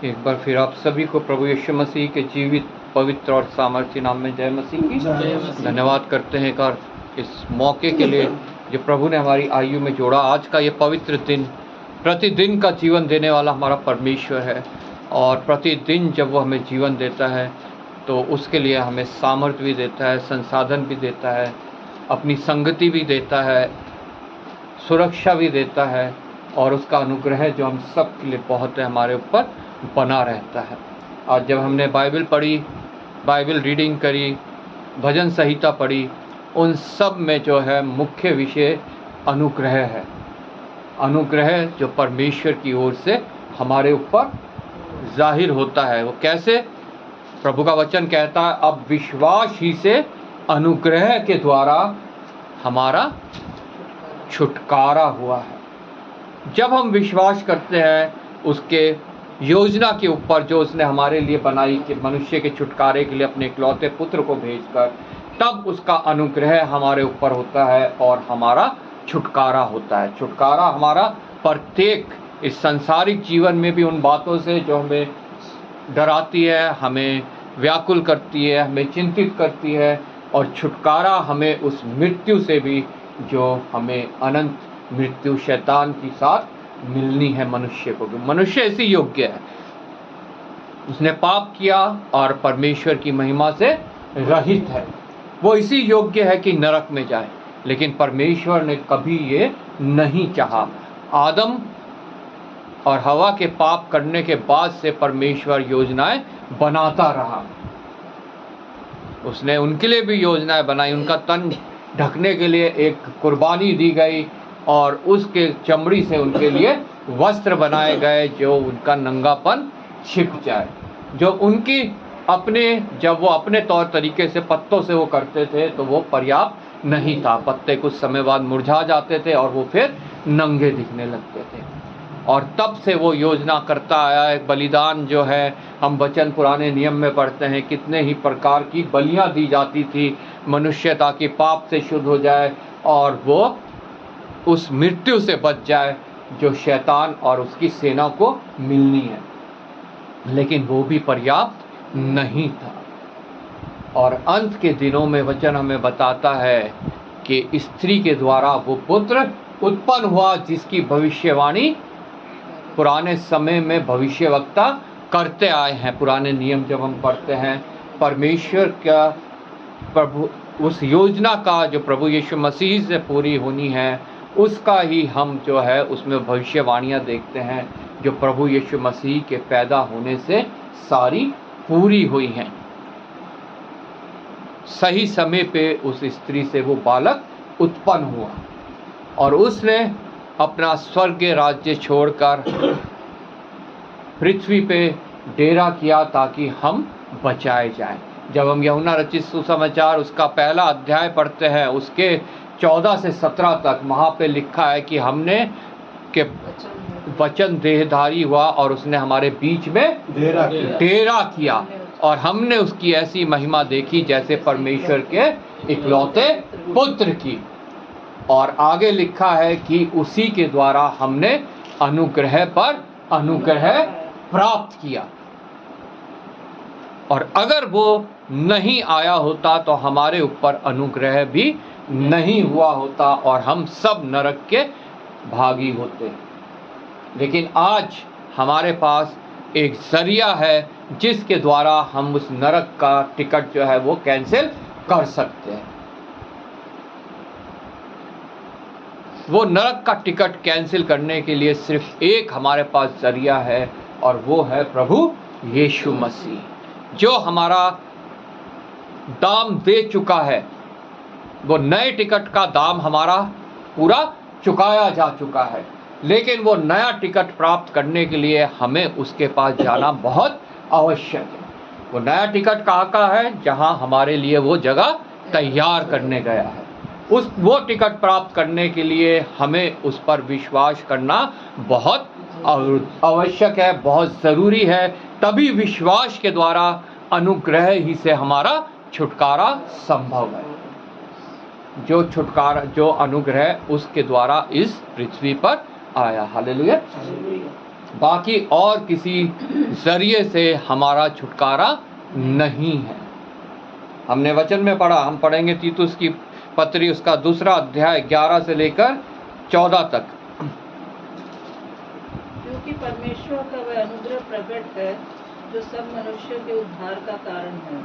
एक बार फिर आप सभी को प्रभु यीशु मसीह के जीवित, पवित्र और सामर्थ्य नाम में जय मसीह की। धन्यवाद करते हैं कर इस मौके के लिए जो प्रभु ने हमारी आयु में जोड़ा। आज का ये पवित्र दिन प्रतिदिन का जीवन देने वाला हमारा परमेश्वर है, और प्रतिदिन जब वो हमें जीवन देता है तो उसके लिए हमें सामर्थ्य भी देता है, संसाधन भी देता है, अपनी संगति भी देता है, सुरक्षा भी देता है, और उसका अनुग्रह जो हम सब के लिए बहुत है हमारे ऊपर बना रहता है। आज जब हमने बाइबल पढ़ी, बाइबल रीडिंग करी, भजन संहिता पढ़ी, उन सब में जो है मुख्य विषय अनुग्रह है। अनुग्रह जो परमेश्वर की ओर से हमारे ऊपर जाहिर होता है। वो कैसे? प्रभु का वचन कहता है, अब विश्वास ही से अनुग्रह के द्वारा हमारा छुटकारा हुआ है। जब हम विश्वास करते हैं उसके योजना के ऊपर जो उसने हमारे लिए बनाई कि मनुष्य के छुटकारे के लिए अपने इकलौते पुत्र को भेजकर, तब उसका अनुग्रह हमारे ऊपर होता है और हमारा छुटकारा होता है। छुटकारा हमारा प्रत्येक इस सांसारिक जीवन में भी उन बातों से जो हमें डराती है, हमें व्याकुल करती है, हमें चिंतित करती है, और छुटकारा हमें उस मृत्यु से भी जो हमें अनंत मृत्यु शैतान के साथ मिलनी है मनुष्य को। मनुष्य इसी योग्य है, उसने पाप किया और परमेश्वर की महिमा से रहित है। वो इसी योग्य है कि नरक में जाए, लेकिन परमेश्वर ने कभी ये नहीं चाहा। आदम और हवा के पाप करने के बाद से परमेश्वर योजनाएं बनाता रहा। उसने उनके लिए भी योजनाएं बनाई। उनका तन ढकने के लिए एक कुर्बानी दी गई, और उसके चमड़ी से उनके लिए वस्त्र बनाए गए जो उनका नंगापन छिप जाए। जो उनकी अपने, जब वो अपने तौर तरीके से पत्तों से वो करते थे तो वो पर्याप्त नहीं था। पत्ते कुछ समय बाद मुरझा जाते थे और वो फिर नंगे दिखने लगते थे। और तब से वो योजना करता आया है। बलिदान जो है, हम वचन पुराने नियम में पढ़ते हैं, कितने ही प्रकार की बलियां दी जाती थी मनुष्य ताकि पाप से शुद्ध हो जाए और वो उस मृत्यु से बच जाए जो शैतान और उसकी सेना को मिलनी है। लेकिन वो भी पर्याप्त नहीं था। और अंत के दिनों में वचन हमें बताता है कि स्त्री के द्वारा वो पुत्र उत्पन्न हुआ जिसकी भविष्यवाणी पुराने समय में भविष्यवक्ता करते आए हैं। पुराने नियम जब हम पढ़ते हैं, परमेश्वर का प्रभु उस योजना का जो प्रभु यीशु मसीह से पूरी होनी है, उसका ही हम जो है उसमें भविष्यवाणियाँ देखते हैं जो प्रभु यीशु मसीह के पैदा होने से सारी पूरी हुई हैं। सही समय पे उस स्त्री से वो बालक उत्पन्न हुआ और उसने अपना स्वर्गीय राज्य छोड़कर पृथ्वी पे डेरा किया ताकि हम बचाए जाएं। जब हम यूहन्ना रचित सुसमाचार उसका पहला अध्याय पढ़ते हैं, उसके 14 से 17 तक वहाँ पे लिखा है कि हमने के वचन देहधारी हुआ और उसने हमारे बीच में डेरा किया, और हमने उसकी ऐसी महिमा देखी जैसे परमेश्वर के इकलौते पुत्र की। और आगे लिखा है कि उसी के द्वारा हमने अनुग्रह पर अनुग्रह प्राप्त किया। और अगर वो नहीं आया होता तो हमारे ऊपर अनुग्रह भी नहीं हुआ होता और हम सब नरक के भागी होते। लेकिन आज हमारे पास एक जरिया है जिसके द्वारा हम उस नरक का टिकट जो है वो कैंसिल कर सकते हैं। वो नरक का टिकट कैंसिल करने के लिए सिर्फ एक हमारे पास जरिया है, और वो है प्रभु यीशु मसीह, जो हमारा दाम दे चुका है। वो नए टिकट का दाम हमारा पूरा चुकाया जा चुका है, लेकिन वो नया टिकट प्राप्त करने के लिए हमें उसके पास जाना बहुत आवश्यक है। वो नया टिकट कहाँ का है? जहाँ हमारे लिए वो जगह तैयार करने गया है। वो टिकट प्राप्त करने के लिए हमें उस पर विश्वास करना बहुत आवश्यक है, बहुत ज़रूरी है। तभी विश्वास के द्वारा अनुग्रह ही से हमारा छुटकारा संभव है। जो छुटकारा, जो अनुग्रह उसके द्वारा इस पृथ्वी पर आया। हालेलुया। बाकी और किसी जरिए से हमारा छुटकारा नहीं है। हमने वचन में पढ़ा, हम पढ़ेंगे तीतुस की पत्री उसका 2 अध्याय 11 से लेकर 14 तक। क्योंकि परमेश्वर का वह अनुग्रह प्रकट है जो सब मनुष्यों के उद्धार का कारण है,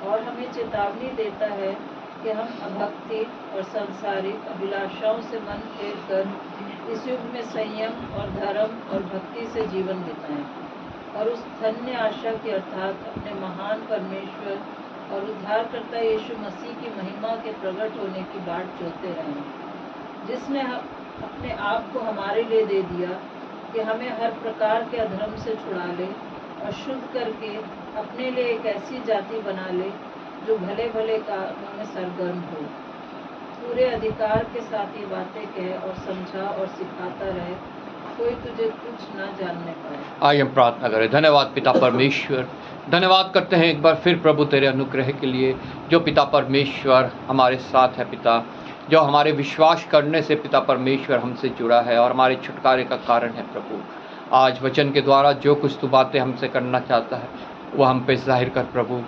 और हमें चेतावनी देता है कि हम अभक्ति और सांसारिक अभिलाषाओं से मन फेर कर इस युग में संयम और धर्म और भक्ति से जीवन बिताएं, और उस धन्य आशा की अर्थात अपने महान परमेश्वर और उद्धारकर्ता यीशु मसीह की महिमा के प्रकट होने की बाट जोते रहें, जिसने अपने आप को हमारे लिए दे दिया कि हमें हर प्रकार के अधर्म से छुड़ा ले और शुद्ध करके अपने लिए एक ऐसी जाति बना ले जो भले भले कामों में सरगर्म हो। पूरे अधिकार के साथ ये बातें कह और समझा और सिखाता रहे, कोई तुझे कुछ ना जानने पाए। आइए हम प्रार्थना करें। धन्यवाद पिता परमेश्वर, धन्यवाद करते हैं एक बार फिर प्रभु तेरे अनुग्रह के लिए, जो पिता परमेश्वर हमारे साथ है पिता, जो हमारे विश्वास करने से पिता परमेश्वर हमसे जुड़ा है और हमारे छुटकारे का कारण है प्रभु। आज वचन के द्वारा जो कुछ तू बातें हमसे करना चाहता है वो हम पे जाहिर कर प्रभु।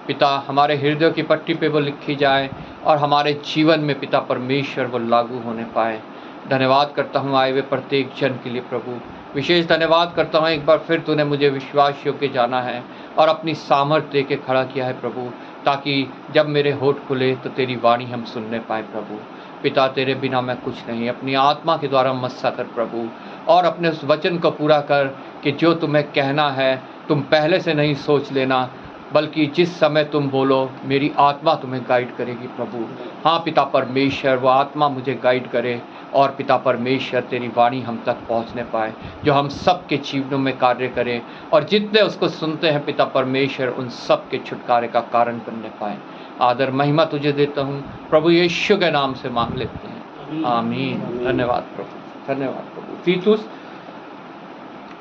पिता हमारे हृदय की पट्टी पे वो लिखी जाए और हमारे जीवन में पिता परमेश्वर वो लागू होने पाए। धन्यवाद करता हूँ आए हुए प्रत्येक जन के लिए प्रभु। विशेष धन्यवाद करता हूँ एक बार फिर तूने मुझे विश्वास योग्य जाना है और अपनी सामर्थ्य दे के खड़ा किया है प्रभु, ताकि जब मेरे होठ खुले तो तेरी वाणी हम सुनने पाए प्रभु। पिता तेरे बिना मैं कुछ नहीं, अपनी आत्मा के द्वारा मस्सा कर प्रभु, और अपने उस वचन को पूरा कर कि जो तुम्हें कहना है तुम पहले से नहीं सोच लेना, बल्कि जिस समय तुम बोलो मेरी आत्मा तुम्हें गाइड करेगी प्रभु। हाँ पिता परमेश्वर, वो आत्मा मुझे गाइड करे और पिता परमेश्वर तेरी वाणी हम तक पहुंचने पाए, जो हम सब के जीवनों में कार्य करे और जितने उसको सुनते हैं पिता परमेश्वर उन सब के छुटकारे का कारण बनने पाए। आदर महिमा तुझे देता हूँ प्रभु, यीशु के नाम से मांग लेते हैं, आमीन। धन्यवाद प्रभु, धन्यवाद प्रभु। तीतुस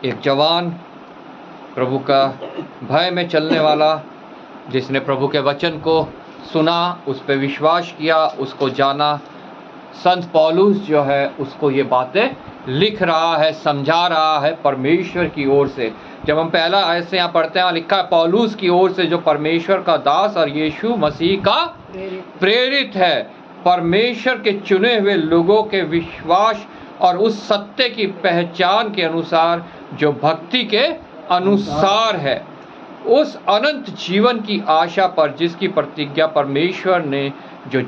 एक जवान प्रभु का भय में चलने वाला, जिसने प्रभु के वचन को सुना, उस पर विश्वास किया, उसको जाना। संत पौलुस जो है उसको ये बातें लिख रहा है, समझा रहा है परमेश्वर की ओर से। जब हम पहला ऐसे यहाँ पढ़ते हैं, लिखा है पौलुस की ओर से, जो परमेश्वर का दास और यीशु मसीह का प्रेरित है, परमेश्वर के चुने हुए लोगों के विश्वास और उस सत्य की पहचान के अनुसार जो भक्ति के अनुसार है, उस अनंत जीवन की आशा पर जिसकी प्रतिज्ञा परमेश्वर ने जो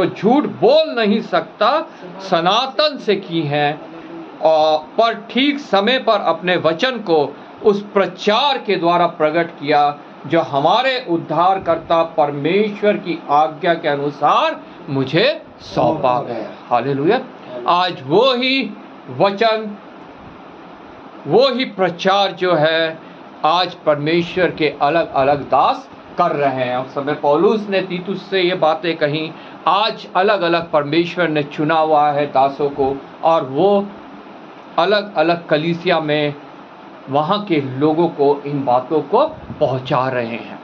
झूठ बोल नहीं सकता सनातन से की है, और पर ठीक समय पर अपने वचन को उस प्रचार के द्वारा प्रकट किया जो हमारे उद्धारकर्ता परमेश्वर की आज्ञा के अनुसार मुझे सौंपा गया। हालेलुया। आज वो ही वचन, वो ही प्रचार जो है आज परमेश्वर के अलग अलग दास कर रहे हैं। उस समय पौलुस ने तीतुस से ये बातें कही, आज अलग अलग परमेश्वर ने चुना हुआ है दासों को, और वो अलग अलग कलीसिया में वहाँ के लोगों को इन बातों को पहुँचा रहे हैं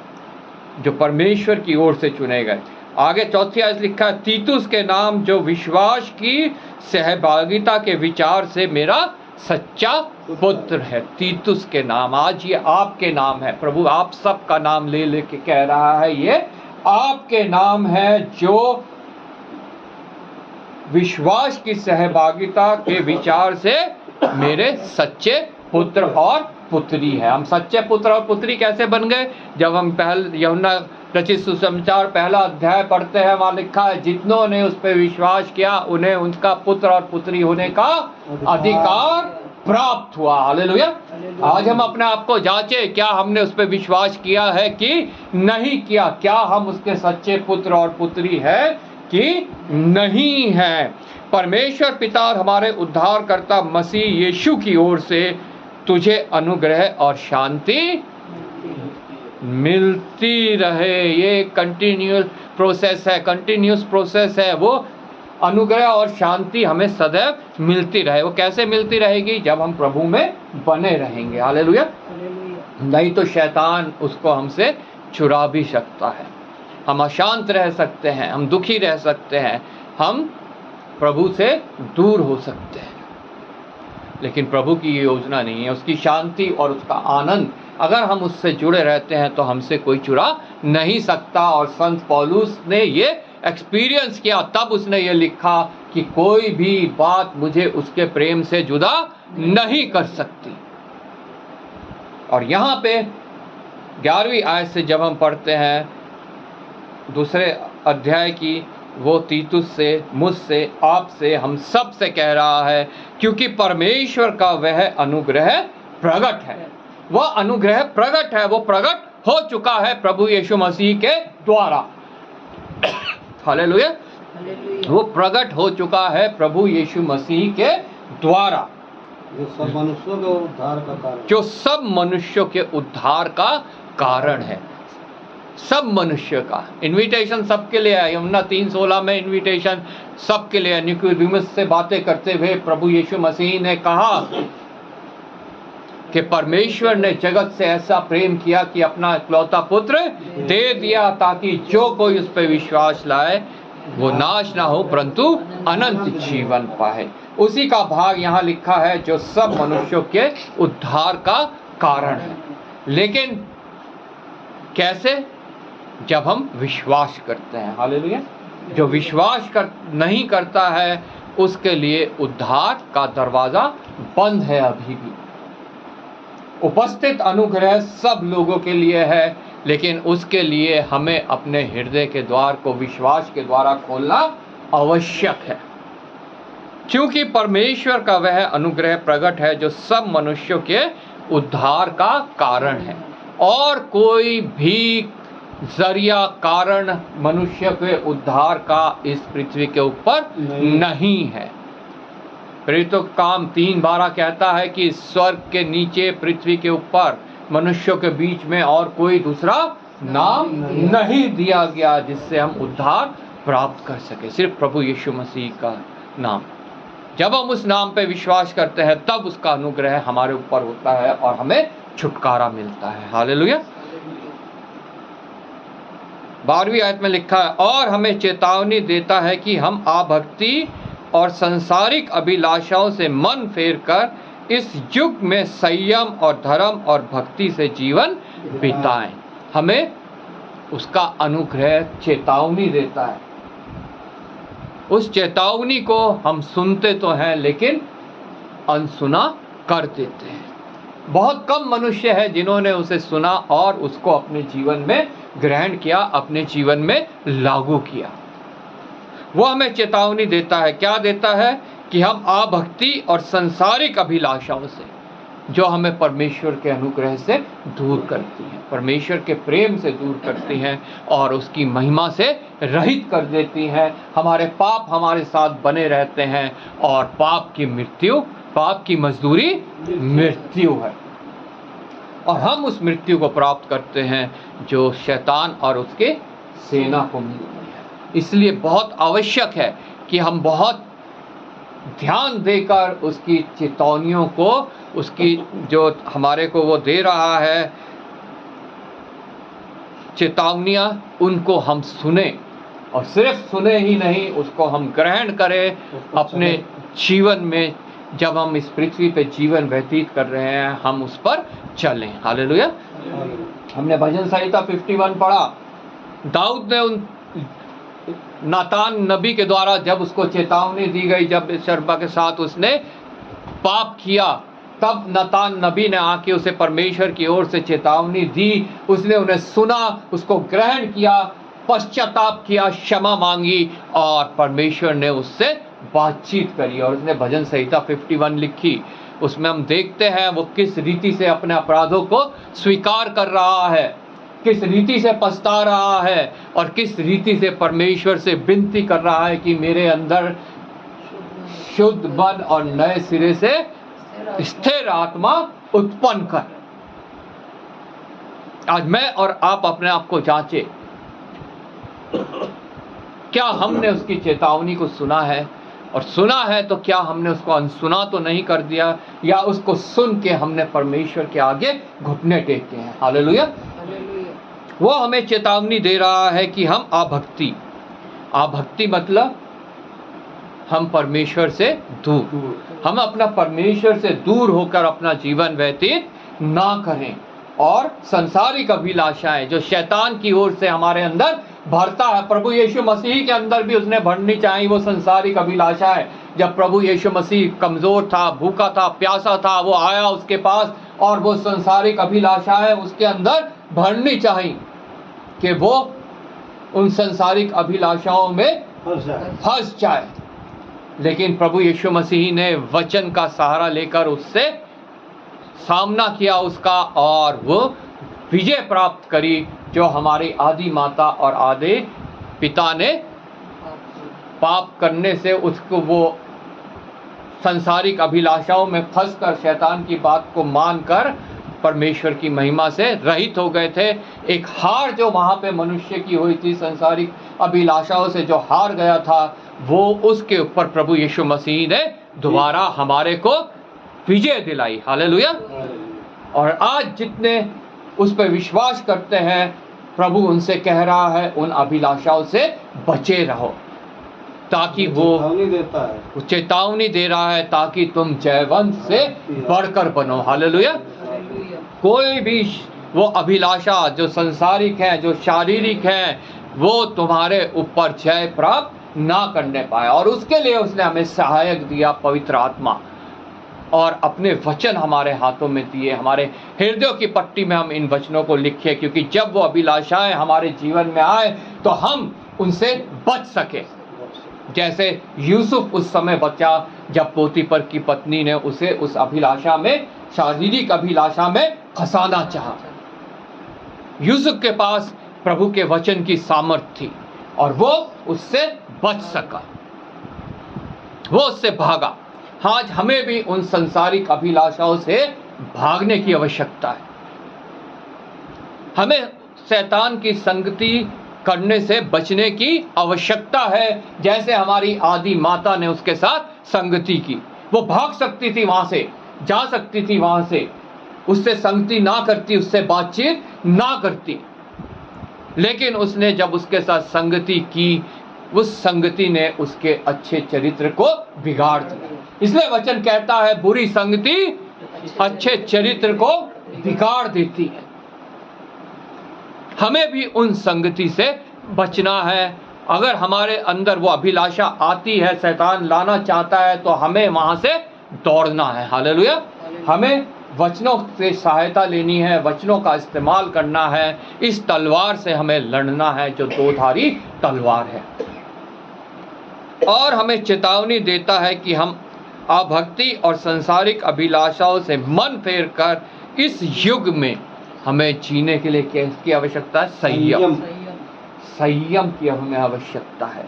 जो परमेश्वर की ओर से चुने गए। आगे 4 आयत लिखा है, तीतुस के नाम जो विश्वास की सहभागिता के विचार से मेरा सच्चा पुत्र है। तीतुस के नाम, आज ये आपके नाम है। प्रभु आप सब का नाम ले लेके कह रहा है, ये आपके नाम है जो विश्वास की सहभागिता के विचार से मेरे सच्चे पुत्र और पुत्री है। हम सच्चे पुत्र और पुत्री कैसे बन गए? जब हम यूहन्ना रचित सुसमाचार 1 अध्याय पढ़ते हैं, वहाँ लिखा है जितनों ने उस पर विश्वास किया उन्हें उनका पुत्र और पुत्री होने का अधिकार प्राप्त हुआ। हालेलुया। आज हम अपने आप को जांचे, क्या हमने उस पर विश्वास किया है कि नहीं किया? क्या हम उसके सच्चे पुत्र और पुत्री है कि नहीं है? परमेश्वर पिता और हमारे उद्धारकर्ता मसीह यीशु की ओर से तुझे अनुग्रह और शांति मिलती रहे। ये कंटिन्यूअस प्रोसेस है। वो अनुग्रह और शांति हमें सदैव मिलती रहे। वो कैसे मिलती रहेगी? जब हम प्रभु में बने रहेंगे। हालेलुया। नहीं तो शैतान उसको हमसे चुरा भी सकता है। हम अशांत रह सकते हैं, हम दुखी रह सकते हैं, हम प्रभु से दूर हो सकते हैं। लेकिन प्रभु की ये योजना नहीं है। उसकी शांति और उसका आनंद अगर हम उससे जुड़े रहते हैं तो हमसे कोई चुरा नहीं सकता। और संत पौलुस ने ये एक्सपीरियंस किया, तब उसने ये लिखा कि कोई भी बात मुझे उसके प्रेम से जुदा नहीं कर सकती। और यहाँ पे 11वीं आयत से जब हम पढ़ते हैं दूसरे अध्याय की, वो तीतुस से, मुझसे, आपसे, हम सब से कह रहा है, क्योंकि परमेश्वर का वह अनुग्रह प्रकट है। वह अनुग्रह प्रकट है, वो प्रकट हो चुका है प्रभु यीशु मसीह के द्वारा। हालेलुया। वो प्रकट हो चुका है प्रभु यीशु मसीह के द्वारा, जो सब मनुष्यों के उद्धार का कारण, जो सब मनुष्यों के उद्धार का कारण है। सब मनुष्य का इनविटेशन सबके लिए है। यमुना 3:16 में इनविटेशन सबके लिए है। निकोदेमुस से बातें करते हुए प्रभु यीशु मसीह ने कहा कि परमेश्वर ने जगत से ऐसा प्रेम किया कि अपना इकलौता पुत्र दे दिया, ताकि जो कोई उस पर विश्वास लाए वो नाश ना हो परंतु अनंत जीवन पाए। उसी का भाग यहाँ लिखा है, जो सब मनुष्यों के उद्धार का कारण है। लेकिन कैसे? जब हम विश्वास करते हैं। हालेलुया। जो विश्वास नहीं करता है उसके लिए उद्धार का दरवाजा बंद है अभी भी। उपस्थित अनुग्रह सब लोगों के लिए है, लेकिन उसके लिए हमें अपने हृदय के द्वार को विश्वास के द्वारा खोलना आवश्यक है। क्योंकि परमेश्वर का वह अनुग्रह प्रकट है जो सब मनुष्यों के उद्धार का कारण है, और कोई भी जरिया कारण मनुष्य के उद्धार का इस पृथ्वी के ऊपर नहीं है। प्रेरितों का काम 3:12 कहता है कि स्वर्ग के नीचे पृथ्वी के ऊपर मनुष्यों के बीच में और कोई दूसरा नाम नहीं दिया गया जिससे हम उद्धार प्राप्त कर सके, सिर्फ प्रभु यीशु मसीह का नाम। जब हम उस नाम पे विश्वास करते हैं तब उसका अनुग्रह हमारे ऊपर होता है और हमें छुटकारा मिलता है। हालेलुया। 12वीं आयत में लिखा है, और हमें चेतावनी देता है कि हम आभक्ति और सांसारिक अभिलाषाओं से मन फेर कर इस युग में संयम और धर्म और भक्ति से जीवन बिताएं। हमें उसका अनुग्रह चेतावनी देता है। उस चेतावनी को हम सुनते तो हैं लेकिन अनसुना कर देते हैं। बहुत कम मनुष्य है जिन्होंने उसे सुना और उसको अपने जीवन में ग्रहण किया, अपने जीवन में लागू किया। वो हमें चेतावनी देता है। क्या देता है? कि हम आभक्ति और सांसारिक अभिलाषाओं से, जो हमें परमेश्वर के अनुग्रह से दूर करती हैं, परमेश्वर के प्रेम से दूर करती हैं और उसकी महिमा से रहित कर देती हैं। हमारे पाप हमारे साथ बने रहते हैं और पाप की मजदूरी मृत्यु है, और हम उस मृत्यु को प्राप्त करते हैं जो शैतान और उसके सेना को मिलती है। इसलिए बहुत आवश्यक है कि हम बहुत ध्यान देकर उसकी चेतावनियों को, उसकी जो हमारे को वो दे रहा है चेतावनियाँ, उनको हम सुने, और सिर्फ सुने ही नहीं, उसको हम ग्रहण करें अपने जीवन में। जब हम इस पृथ्वी पे जीवन व्यतीत कर रहे हैं हम उस पर चलें। हालेलुया। हमने भजन संहिता 51 पढ़ा। दाऊद ने उन नातान नबी के द्वारा जब उसको चेतावनी दी गई, जब शर्बा के साथ उसने पाप किया, तब नातान नबी ने आके उसे परमेश्वर की ओर से चेतावनी दी। उसने उन्हें सुना, उसको ग्रहण किया, पश्चाताप किया, क्षमा मांगी और परमेश्वर ने उससे बातचीत करी और उसने भजन संहिता 51 लिखी। उसमें हम देखते हैं वो किस रीति से अपने अपराधों को स्वीकार कर रहा है, किस रीति से पछता रहा है और किस रीति से परमेश्वर से विनती कर रहा है कि मेरे अंदर शुद्ध मन और नए सिरे से स्थिर आत्मा उत्पन्न कर। आज मैं और आप अपने आप को जांचें, क्या हमने उसकी चेतावनी को सुना है? और सुना है तो क्या हमने उसको अनसुना तो नहीं कर दिया, या उसको सुन के हमने परमेश्वर के आगे घुटने टेके हैं? हालेलुया। वो हमें चेतावनी दे रहा है कि हम आभक्ति मतलब हम परमेश्वर से दूर, हम अपना परमेश्वर से दूर होकर अपना जीवन व्यतीत ना करें। और संसारिक अभिलाषाएं जो शैतान की ओर से हमारे अंदर भरता है, प्रभु यीशु मसीह के अंदर भी उसने भरनी चाहिए वो संसारिक अभिलाषाएं। जब प्रभु यीशु मसीह कमजोर था, भूखा था, प्यासा था, वो आया उसके पास और वो संसारिक अभिलाषाएं उसके अंदर भरनी चाहिए कि वो उन संसारिक अभिलाषाओं में फंस जाए। लेकिन प्रभु यीशु मसीह ने वचन का सहारा लेकर उससे सामना किया उसका, और वो विजय प्राप्त करी जो हमारी आदि माता और आदि पिता ने पाप करने से उसको वो संसारिक अभिलाषाओं में फंसकर शैतान की बात को मानकर परमेश्वर की महिमा से रहित हो गए थे। एक हार जो वहाँ पे मनुष्य की हुई थी, संसारिक अभिलाषाओं से जो हार गया था, वो उसके ऊपर प्रभु यीशु मसीह ने दोबारा हमारे को विजय दिलाई। हालेलुया। और आज जितने उस पर विश्वास करते हैं, प्रभु उनसे कह रहा है उन अभिलाषाओं से बचे रहो, ताकि वो चेतावनी दे रहा है ताकि तुम जयवंत से बढ़कर बनो। हालेलुया। कोई भी वो अभिलाषा जो संसारिक है, जो शारीरिक है, वो तुम्हारे ऊपर जय प्राप्त ना करने पाए। और उसके लिए उसने हमें सहायक दिया, पवित्र आत्मा, और अपने वचन हमारे हाथों में दिए। हमारे हृदयों की पट्टी में हम इन वचनों को लिखे, क्योंकि जब वो अभिलाषाएं हमारे जीवन में आए तो हम उनसे बच सके। जैसे यूसुफ उस समय बचा जब पोतीफर की पत्नी ने उसे उस अभिलाषा में, शारीरिक अभिलाषा में फंसाना चाहा। यूसुफ के पास प्रभु के वचन की सामर्थ्य थी और वो उससे बच सका, वो उससे भागा। आज हमें भी उन संसारिक अभिलाषाओं से भागने की आवश्यकता है। हमें शैतान की संगति करने से बचने की आवश्यकता है। जैसे हमारी आदि माता ने उसके साथ संगति की, वो भाग सकती थी, वहां से जा सकती थी, वहां से उससे संगति ना करती, उससे बातचीत ना करती, लेकिन उसने जब उसके साथ संगति की, उस संगति ने उसके अच्छे चरित्र को बिगाड़ दिया। इसलिए वचन कहता है बुरी संगति अच्छे चरित्र को बिगाड़ देती है। हमें भी उन संगति से बचना है। अगर हमारे अंदर वो अभिलाषा आती है, शैतान लाना चाहता है, तो हमें वहां से दौड़ना है। हालेलुया। हमें वचनों से सहायता लेनी है, वचनों का इस्तेमाल करना है। इस तलवार से हमें लड़ना है जो दोधारी तलवार है। और हमें चेतावनी देता है कि हम अभक्ति और संसारिक अभिलाषाओं से मन फेर कर इस युग में हमें जीने के लिए किसकी आवश्यकता है? संयम की हमें आवश्यकता है।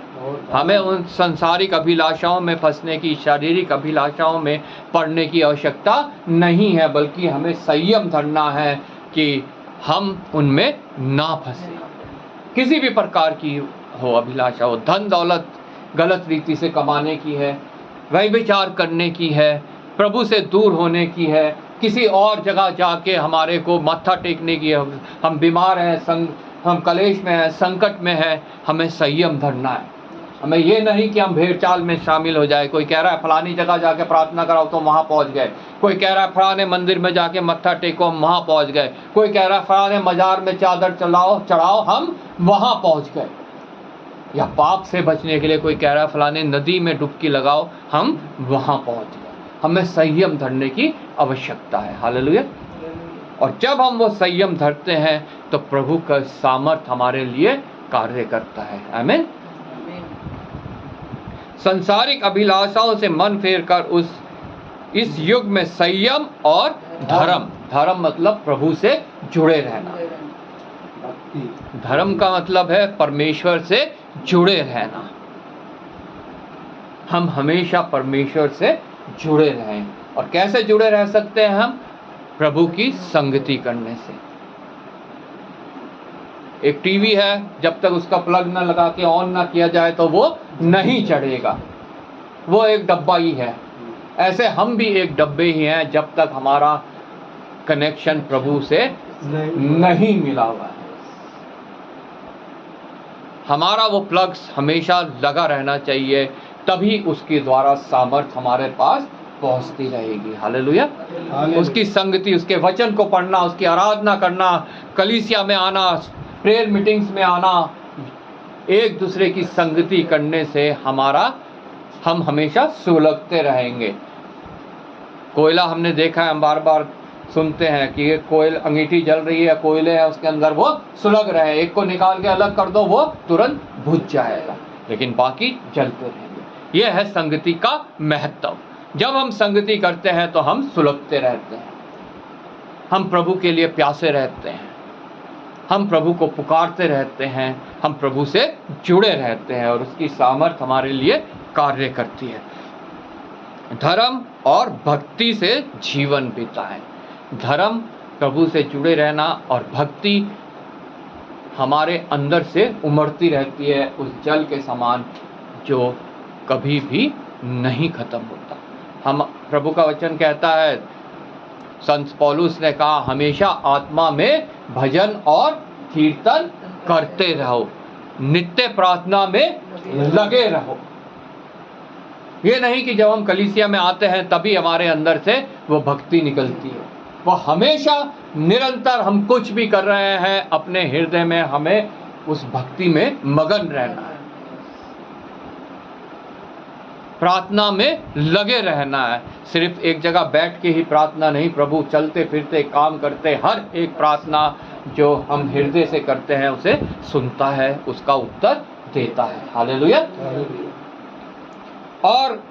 हमें उन संसारिक अभिलाषाओं में फंसने की, शारीरिक अभिलाषाओं में पड़ने की आवश्यकता नहीं है, बल्कि हमें संयम धरना है कि हम उनमें ना फंसे। किसी भी प्रकार की हो अभिलाषा, हो धन दौलत गलत रीति से कमाने की है, व्यभिचार करने की है, प्रभु से दूर होने की है, किसी और जगह जाके हमारे को मत्था टेकने की है, हम बीमार हैं, हम कलेश में हैं, संकट में हैं, हमें संयम धरना है। हमें ये नहीं कि हम भेड़ चाल में शामिल हो जाए। कोई कह रहा है फलानी जगह जाके प्रार्थना कराओ तो वहाँ पहुँच गए, कोई कह रहा है फलाने मंदिर में जाके मत्था टेको हम वहाँ पहुँच गए, कोई कह रहा है फलाने मजार में चादर चढ़ाओ हम वहाँ पहुँच गए, या पाप से बचने के लिए कोई कह रहा है फलाने नदी में डुबकी लगाओ हम वहाँ पहुँच गए। हमें संयम धरने की आवश्यकता है। हालेलुया। और जब हम वो संयम धरते हैं तो प्रभु का सामर्थ हमारे लिए कार्य करता है। आमीन। संसारिक अभिलाषाओं से मन फेर कर इस युग में संयम और धर्म मतलब प्रभु से जुड़े रहना। धर्म का मतलब है परमेश्वर से जुड़े रहना। हम हमेशा परमेश्वर से जुड़े रहें। और कैसे जुड़े रह सकते हैं हम? प्रभु की संगति करने से। एक टीवी है, जब तक उसका प्लग न लगा के ऑन ना किया जाए तो वो नहीं चढ़ेगा, वो एक डब्बा ही है। ऐसे हम भी एक डब्बे ही हैं जब तक हमारा कनेक्शन प्रभु से नहीं मिला हुआ है। हमारा वो प्लग हमेशा लगा रहना चाहिए, तभी उसके द्वारा सामर्थ हमारे पास पहुंचती रहेगी। हालेलुया। उसकी संगति, उसके वचन को पढ़ना, उसकी आराधना करना, कलीसिया में आना, प्रेयर मीटिंग्स में आना, एक दूसरे की संगति करने से हम हमेशा सुलगते रहेंगे। कोयला हमने देखा है, हम बार बार सुनते हैं कि ये अंगीठी जल रही है, कोयले है उसके अंदर, वो सुलग रहे हैं, एक को निकाल के अलग कर दो वो तुरंत बुझ जाएगा, लेकिन बाकी जलते रहेंगे। यह है संगति का महत्व। जब हम संगति करते हैं तो हम सुलगते रहते हैं, हम प्रभु के लिए प्यासे रहते हैं, हम प्रभु को पुकारते रहते हैं, हम प्रभु से जुड़े रहते हैं और उसकी सामर्थ हमारे लिए कार्य करती है। धर्म और भक्ति से जीवन बिताएं। धर्म, प्रभु से जुड़े रहना, और भक्ति हमारे अंदर से उमड़ती रहती है उस जल के समान जो कभी भी नहीं खत्म होता। हम प्रभु का वचन कहता है, संत पौलुस ने कहा, हमेशा आत्मा में भजन और कीर्तन करते रहो, नित्य प्रार्थना में लगे रहो। ये नहीं कि जब हम कलीसिया में आते हैं तभी हमारे अंदर से वो भक्ति निकलती है, वो हमेशा निरंतर हम कुछ भी कर रहे हैं, अपने हृदय में हमें उस भक्ति में मगन रहना है, प्रार्थना में लगे रहना है। सिर्फ एक जगह बैठ के ही प्रार्थना नहीं, प्रभु चलते फिरते काम करते हर एक प्रार्थना जो हम हृदय से करते हैं उसे सुनता है, उसका उत्तर देता है। हालेलुया। और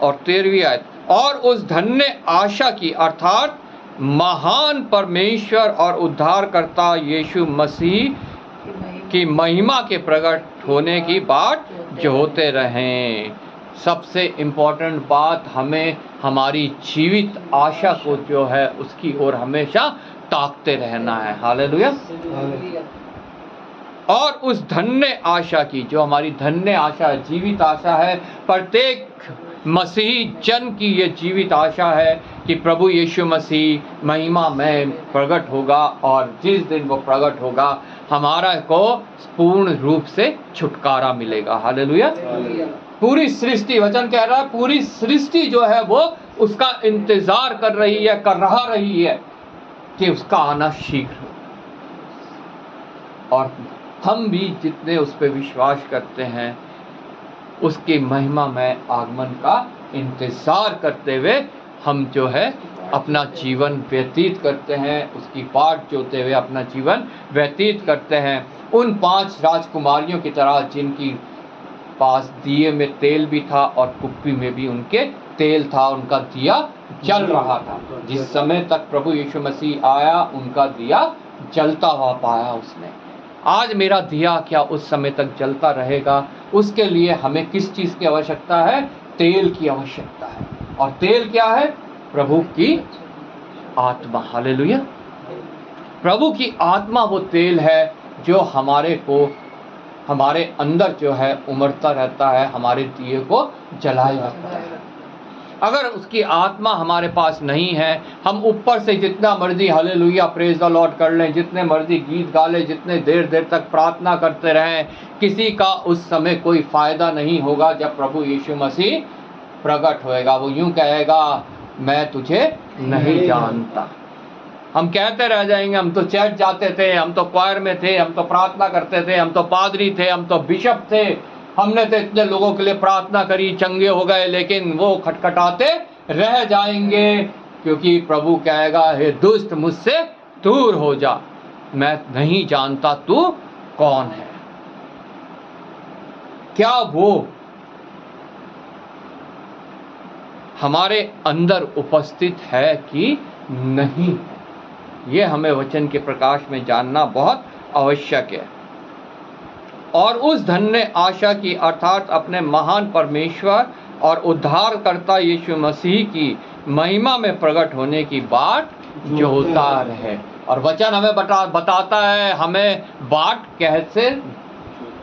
13वीं आयत, और उस धन्य आशा की अर्थात महान परमेश्वर और उद्धारकर्ता यीशु मसीह की महिमा के प्रकट होने की बाट जो होते रहें। सबसे इम्पोर्टेंट बात, हमें हमारी जीवित आशा को जो है उसकी ओर हमेशा ताकते रहना है। हालेलुया। और उस धन्य आशा की, जो हमारी धन्य आशा है, जीवित आशा है, प्रत्येक मसीही जन की ये जीवित आशा है कि प्रभु यीशु मसीह महिमा में प्रकट होगा, और जिस दिन वो प्रकट होगा हमारा को पूर्ण रूप से छुटकारा मिलेगा। हालेलुया। पूरी सृष्टि, वचन कह रहा है, पूरी सृष्टि जो है वो उसका इंतजार कर रही है, कर रहा रही है कि उसका आना शीघ्र हो। और हम भी जितने उस पर विश्वास करते हैं, उसकी महिमा में आगमन का इंतजार करते हुए हम जो है अपना जीवन व्यतीत करते हैं, उसकी बाट जोते हुए अपना जीवन व्यतीत करते हैं। उन 5 राजकुमारियों की तरह जिनकी पास दिए में तेल भी था और कुप्पी में भी उनके तेल था, उनका दिया जल रहा था। जिस समय तक प्रभु यीशु मसीह आया उनका दिया जलता हुआ पाया उसने। आज मेरा दिया क्या उस समय तक जलता रहेगा? उसके लिए हमें किस चीज़ की आवश्यकता है? तेल की आवश्यकता है। और तेल क्या है? प्रभु की आत्मा। हालेलुया। प्रभु की आत्मा वो तेल है जो हमारे अंदर जो है उमड़ता रहता है, हमारे दिए को जलाए रखता है। अगर उसकी आत्मा हमारे पास नहीं है, हम ऊपर से जितना मर्जी हालेलुया प्रेज द लॉर्ड कर लें, जितने मर्जी गीत गा लें, जितने देर तक प्रार्थना करते रहें, किसी का उस समय कोई फायदा नहीं होगा। जब प्रभु यीशु मसीह प्रकट होएगा, वो यूं कहेगा, मैं तुझे नहीं जानता। हम कहते रह जाएंगे, हम तो चर्च जाते थे, हम तो क्वायर में थे, हम तो प्रार्थना करते थे, हम तो पादरी थे, हम तो बिशप थे, हमने तो इतने लोगों के लिए प्रार्थना करी, चंगे हो गए, लेकिन वो खटखटाते रह जाएंगे, क्योंकि प्रभु कहेगा, हे दुष्ट, मुझसे दूर हो जा, मैं नहीं जानता तू कौन है। क्या वो हमारे अंदर उपस्थित है कि नहीं? ये हमें वचन के प्रकाश में जानना बहुत आवश्यक है। और उस धन्य आशा की अर्थात अपने महान परमेश्वर और उद्धारकर्ता यीशु मसीह की महिमा में प्रकट होने की बाट जो होता रहे। और वचन हमें बताता है हमें बाट कैसे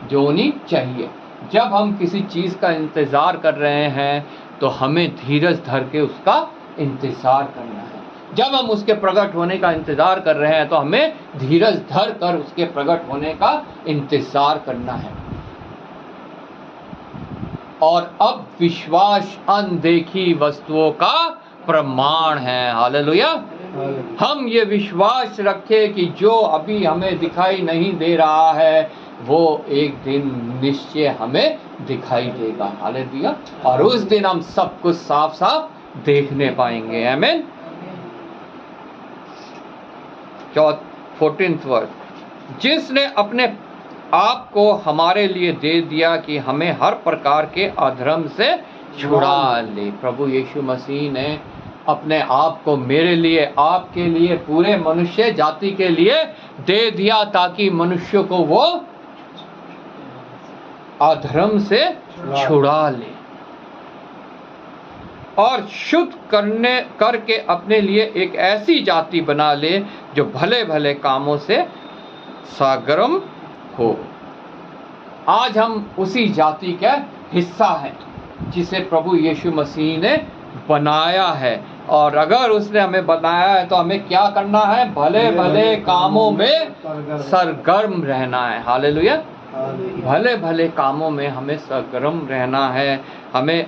जोनी चाहिए। जब हम किसी चीज़ का इंतज़ार कर रहे हैं तो हमें धीरज धर के उसका इंतज़ार करना है। जब हम उसके प्रकट होने का इंतज़ार कर रहे हैं तो हमें धीरज धर कर उसके प्रकट होने का इंतज़ार करना है। और अब विश्वास अनदेखी वस्तुओं का प्रमाण है। हालेलुया। हम ये विश्वास रखें कि जो अभी हमें दिखाई नहीं दे रहा है वो एक दिन निश्चय हमें दिखाई देगा। हालेलुया। और उस दिन हम सब कुछ साफ साफ देखने पाएंगे। आमीन। 14th वर्स, जिसने अपने आप को हमारे लिए दे दिया कि हमें हर प्रकार के अधर्म से छुड़ा ले। प्रभु यीशु मसीह ने अपने आप को मेरे लिए, आपके लिए, पूरे मनुष्य जाति के लिए दे दिया ताकि मनुष्य को वो अधर्म से छुड़ा ले और शुद्ध करके अपने लिए एक ऐसी जाति बना ले जो भले भले कामों से सरगर्म हो। आज हम उसी जाति का हिस्सा हैं जिसे प्रभु यीशु मसीह ने बनाया है। और अगर उसने हमें बनाया है तो हमें क्या करना है? भले भले कामों में सरगर्म रहना है। हालेलुया। भले भले कामों में हमें सरगर्म रहना है। हमें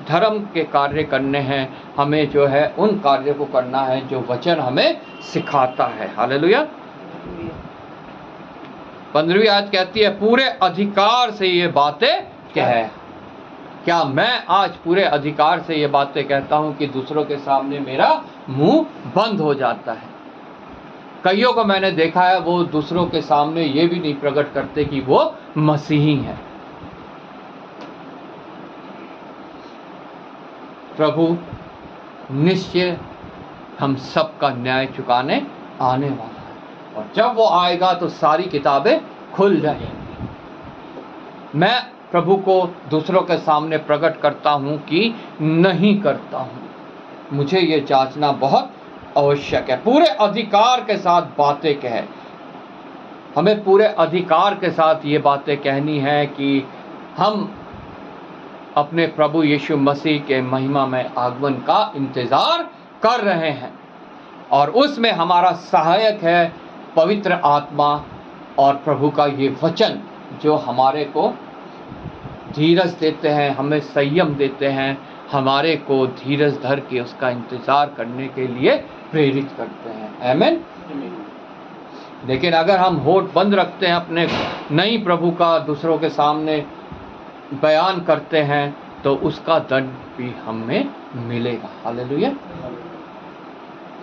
धर्म के कार्य करने हैं। हमें जो है उन कार्यों को करना है जो वचन हमें सिखाता है। हालेलुया। 15वीं आयत कहती है, पूरे अधिकार से ये बातें कह। क्या मैं आज पूरे अधिकार से ये बातें कहता हूं कि दूसरों के सामने मेरा मुंह बंद हो जाता है? कईयों को मैंने देखा है वो दूसरों के सामने ये भी नहीं प्रकट करते कि वो मसीही हैं। प्रभु निश्चय हम सब का न्याय चुकाने आने वाला है और जब वो आएगा तो सारी किताबें खुल जाएंगी। मैं प्रभु को दूसरों के सामने प्रकट करता हूं कि नहीं करता हूं। मुझे ये जांचना बहुत आवश्यक है। पूरे अधिकार के साथ बातें कहे। हमें पूरे अधिकार के साथ ये बातें कहनी है कि हम अपने प्रभु यीशु मसीह के महिमा में आगमन का इंतजार कर रहे हैं और उसमें हमारा सहायक है पवित्र आत्मा और प्रभु का ये वचन जो हमारे को धीरज देते हैं, हमें संयम देते हैं, हमारे को धीरज धर के उसका इंतजार करने के लिए प्रेरित करते हैं। आमीन। लेकिन अगर हम होठ बंद रखते हैं, अपने नहीं प्रभु का दूसरों के सामने बयान करते हैं तो उसका दंड भी हमें मिलेगा। हालेलुया।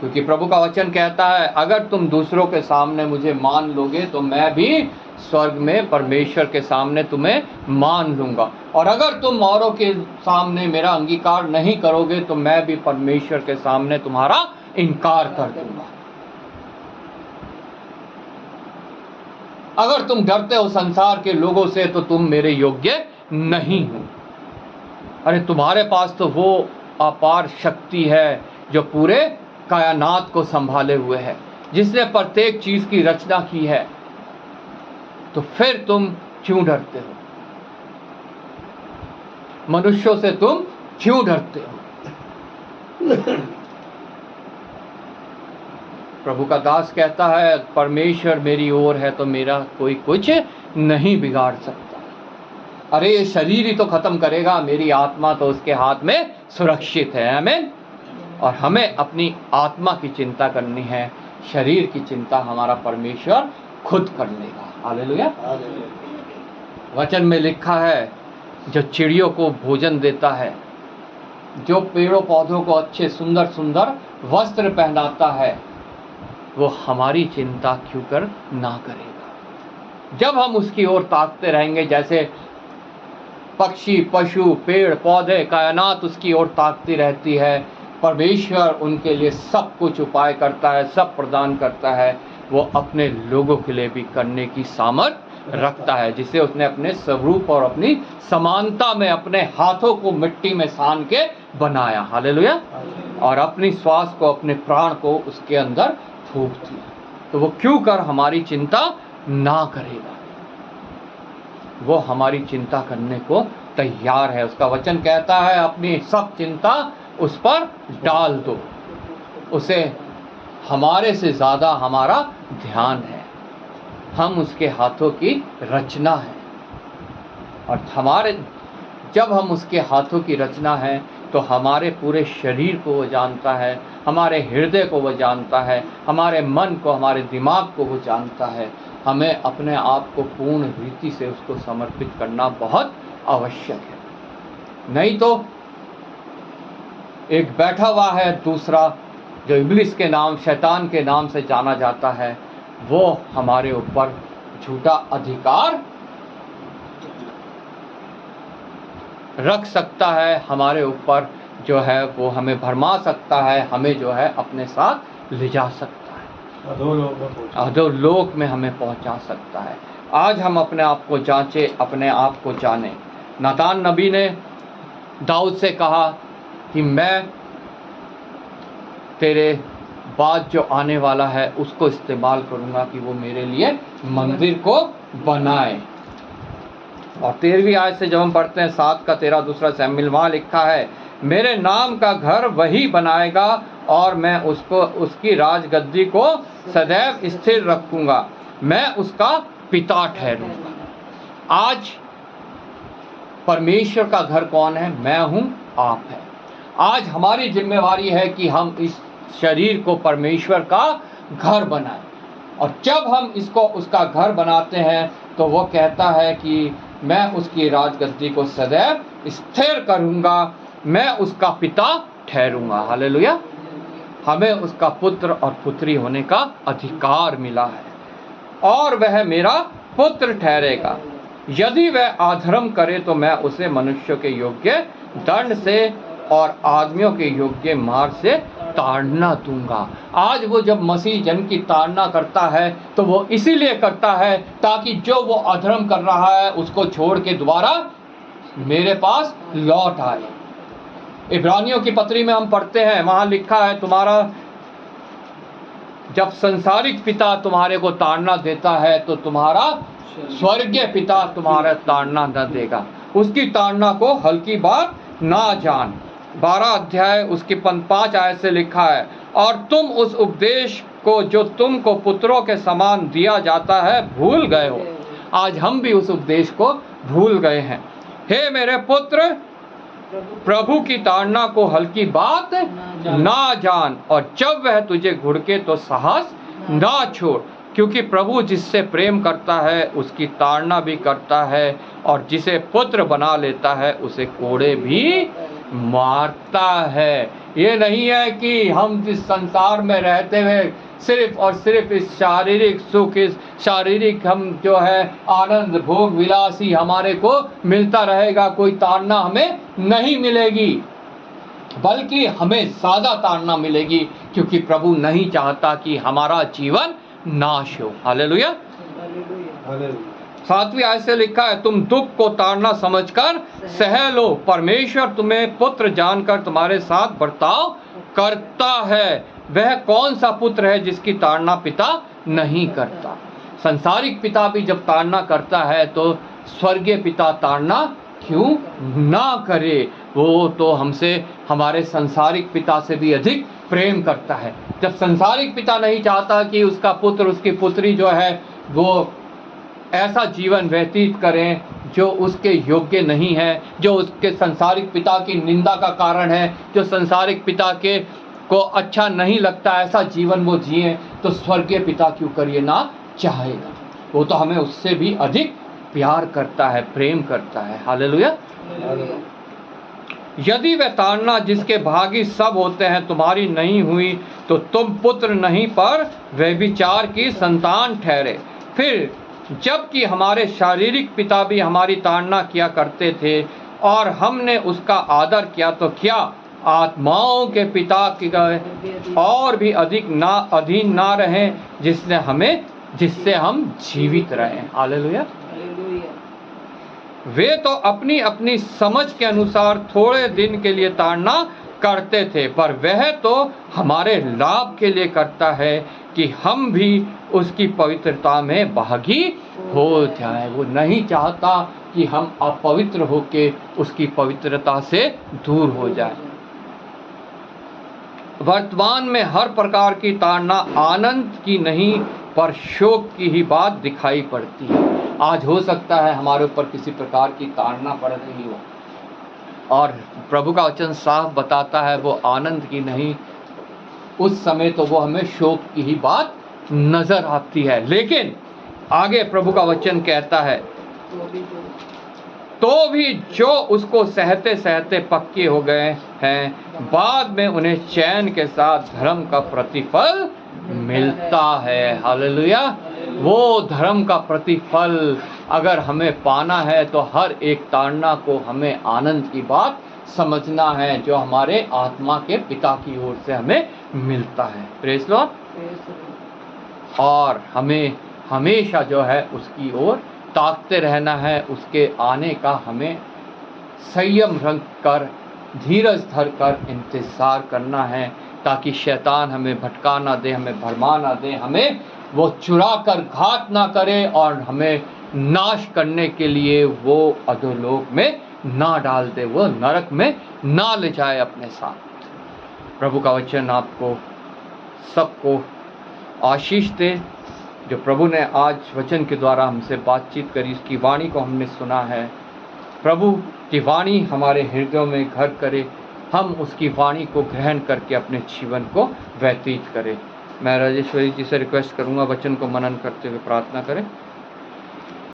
क्योंकि प्रभु का वचन कहता है अगर तुम दूसरों के सामने मुझे मान लोगे तो मैं भी स्वर्ग में परमेश्वर के सामने तुम्हें मान लूंगा और अगर तुम औरों के सामने मेरा अंगीकार नहीं करोगे तो मैं भी परमेश्वर के सामने तुम्हारा इनकार कर दूंगा। अगर तुम डरते हो संसार के लोगों से तो तुम मेरे योग्य नहीं हो। अरे तुम्हारे पास तो वो अपार शक्ति है जो पूरे कायनात को संभाले हुए है, जिसने प्रत्येक चीज की रचना की है, तो फिर तुम क्यों डरते हो? मनुष्यों से तुम क्यों डरते हो? प्रभु का दास कहता है परमेश्वर मेरी ओर है तो मेरा कोई कुछ नहीं बिगाड़ सकता। अरे ये शरीर ही तो खत्म करेगा, मेरी आत्मा तो उसके हाथ में सुरक्षित है। आमीन। और हमें अपनी आत्मा की चिंता करनी है, शरीर की चिंता हमारा परमेश्वर खुद कर लेगा। हालेलुया। वचन में लिखा है जो चिड़ियों को भोजन देता है, जो पेड़ों पौधों को अच्छे सुंदर सुंदर वस्त्र पहनाता है, वो हमारी चिंता क्यों कर ना करेगा? जब हम उसकी ओर ताकते रहेंगे, जैसे पक्षी, पशु, पेड़ पौधे, कायनात उसकी ओर ताकती रहती है, परमेश्वर उनके लिए सब कुछ उपाय करता है, सब प्रदान करता है, वो अपने लोगों के लिए भी करने की सामर्थ्य रखता है, जिसे उसने अपने स्वरूप और अपनी समानता में अपने हाथों को मिट्टी में सान के बनाया। हालेलुया। और अपनी श्वास को, अपने प्राण को उसके अंदर फूंक दिया, तो वो क्यों कर हमारी चिंता ना करेगा? वो हमारी चिंता करने को तैयार है। उसका वचन कहता है अपनी सब चिंता उस पर डाल दो, उसे हमारे से ज्यादा हमारा ध्यान है, हम उसके हाथों की रचना है और हमारे जब हम उसके हाथों की रचना है तो हमारे पूरे शरीर को वो जानता है, हमारे हृदय को वो जानता है, हमारे मन को, हमारे दिमाग को वो जानता है। हमें अपने आप को पूर्ण रीति से उसको समर्पित करना बहुत आवश्यक है। नहीं तो एक बैठा हुआ है दूसरा, जो इब्लिस के नाम, शैतान के नाम से जाना जाता है, वो हमारे ऊपर झूठा अधिकार रख सकता है, हमारे ऊपर जो है वो हमें भरमा सकता है, हमें जो है अपने साथ ले जा सकता है, अधोलोक में हमें पहुंचा सकता है। आज हम अपने आप को जांचें, अपने आप को जानें। नातान नबी ने दाऊद से कहा कि मैं तेरे बाद जो आने वाला है उसको इस्तेमाल करूंगा कि वो मेरे लिए मंदिर को बनाए। और 13वीं आयत से जब हम पढ़ते हैं 7 का 13 दूसरा शमूएल, वहाँ लिखा है, मेरे नाम का घर वही बनाएगा और मैं उसको, उसकी राजगद्दी को सदैव स्थिर रखूंगा, मैं उसका पिता ठहरूंगा। आज परमेश्वर का घर कौन है? मैं हूं, आप है। आज हमारी जिम्मेवारी है कि हम इस शरीर को परमेश्वर का घर बनाएं। और जब हम इसको उसका घर बनाते हैं तो वो कहता है कि मैं उसकी राजगद्दी को सदैव स्थिर करूंगा, मैं उसका पिता ठहरूंगा। हालेलुया। हमें उसका पुत्र और पुत्री होने का अधिकार मिला है और वह मेरा पुत्र ठहरेगा। यदि वह अधर्म करे तो मैं उसे मनुष्य के योग्य दंड से और आदमियों के योग्य मार से ताड़ना दूंगा। आज वो जब मसीह जन की ताड़ना करता है तो वो इसीलिए करता है ताकि जो वो अधर्म कर रहा है उसको छोड़ के दोबारा मेरे पास लौट आए। इब्रानियों की पत्री में हम पढ़ते हैं, वहां लिखा है, तुम्हारा जब संसारिक पिता तुम्हारे को ताड़ना देता है तो तुम्हारा स्वर्गीय पिता तुम्हारा ताड़ना न देगा। उसकी ताड़ना को हल्की बात ना जान। 12 अध्याय उसकी 5 आयत से लिखा है, और तुम उस उपदेश को जो तुमको पुत्रों के समान दिया जाता है भूल गए हो। आज हम भी उस उपदेश को भूल गए हैं। हे मेरे पुत्र, प्रभु की ताड़ना को हल्की बात ना जान, और जब वह तुझे घुड़के तो साहस ना छोड़, क्योंकि प्रभु जिससे प्रेम करता है उसकी ताड़ना भी करता है, और जिसे पुत्र बना लेता है उसे कोड़े भी मारता है। ये नहीं है कि हम इस संसार में रहते हुए सिर्फ और सिर्फ इस शारीरिक सुख, इस शारीरिक हम जो है आनंद भोग विलासी हमारे को मिलता रहेगा, कोई ताड़ना हमें नहीं मिलेगी, बल्कि हमें ज़्यादा ताड़ना मिलेगी, क्योंकि प्रभु नहीं चाहता कि हमारा जीवन नाश हो। हालेलुया। 7वीं आयत से लिखा है, तुम दुख को ताड़ना समझकर सह लो, परमेश्वर तुम्हें पुत्र जानकर तुम्हारे साथ बर्ताव करता है। वह कौन सा पुत्र है जिसकी ताड़ना पिता नहीं करता? संसारिक पिता भी जब ताड़ना करता है तो स्वर्गीय पिता ताड़ना क्यों ना करे? वो तो हमसे, हमारे संसारिक पिता से भी अधिक प्रेम करता है। जब संसारिक पिता नहीं चाहता कि उसका पुत्र, उसकी पुत्री जो है वो ऐसा जीवन व्यतीत करें जो उसके योग्य नहीं है, जो उसके संसारिक पिता की निंदा का कारण है, जो संसारिक पिता के को अच्छा नहीं लगता ऐसा जीवन वो जिए, तो स्वर्गीय पिता क्यों करिए ना चाहेगा? वो तो हमें उससे भी अधिक प्यार करता है, प्रेम करता है। हालेलुया। यदि वह ताड़ना जिसके भागी सब होते हैं तुम्हारी नहीं हुई तो तुम पुत्र नहीं पर व्यभिचार की संतान ठहरे। फिर जबकि हमारे शारीरिक पिता भी हमारी ताड़ना किया करते थे और हमने उसका आदर किया, तो क्या आत्माओं के पिता की और भी अधिक ना अधीन ना रहें जिससे हम जीवित रहें। हालेलुया। वे तो अपनी अपनी समझ के अनुसार थोड़े दिन के लिए ताड़ना करते थे, पर वह तो हमारे लाभ के लिए करता है कि हम भी उसकी पवित्रता में भागी हो जाए। वो नहीं चाहता कि हम अपवित्र होके उसकी पवित्रता से दूर हो जाए। वर्तमान में हर प्रकार की ताड़ना आनंद की नहीं पर शोक की ही बात दिखाई पड़ती है। आज हो सकता है हमारे ऊपर किसी प्रकार की ताड़ना पड़ रही हो, और प्रभु का वचन साफ बताता है वो आनंद की नहीं, उस समय तो वो हमें शोक की ही बात नजर आती है। लेकिन आगे प्रभु का वचन कहता है तो भी जो उसको सहते सहते पक्के हो गए हैं, बाद में उन्हें चैन के साथ धर्म का प्रतिफल मिलता है। हालेलुया। वो धर्म का प्रतिफल अगर हमें पाना है तो हर एक ताड़ना को हमें आनंद की बात समझना है, जो हमारे आत्मा के पिता की ओर से हमें मिलता है। Praise Lord. और हमें हमेशा जो है उसकी ओर ताकते रहना है, उसके आने का हमें संयम रख कर, धीरज धर कर इंतज़ार करना है, ताकि शैतान हमें भटका ना दे, हमें भरमा ना दे, हमें वो चुरा कर घात ना करे और हमें नाश करने के लिए वो अधोलोक में ना डाल दे, वो नरक में ना ले जाए अपने साथ। प्रभु का वचन आपको सबको आशीष दे। जो प्रभु ने आज वचन के द्वारा हमसे बातचीत करी, उसकी वाणी को हमने सुना है, प्रभु की वाणी हमारे हृदयों में घर करे, हम उसकी वाणी को ग्रहण करके अपने जीवन को व्यतीत करें। मैं राजेश्वरी जी से रिक्वेस्ट करूंगा वचन को मनन करते हुए प्रार्थना करें।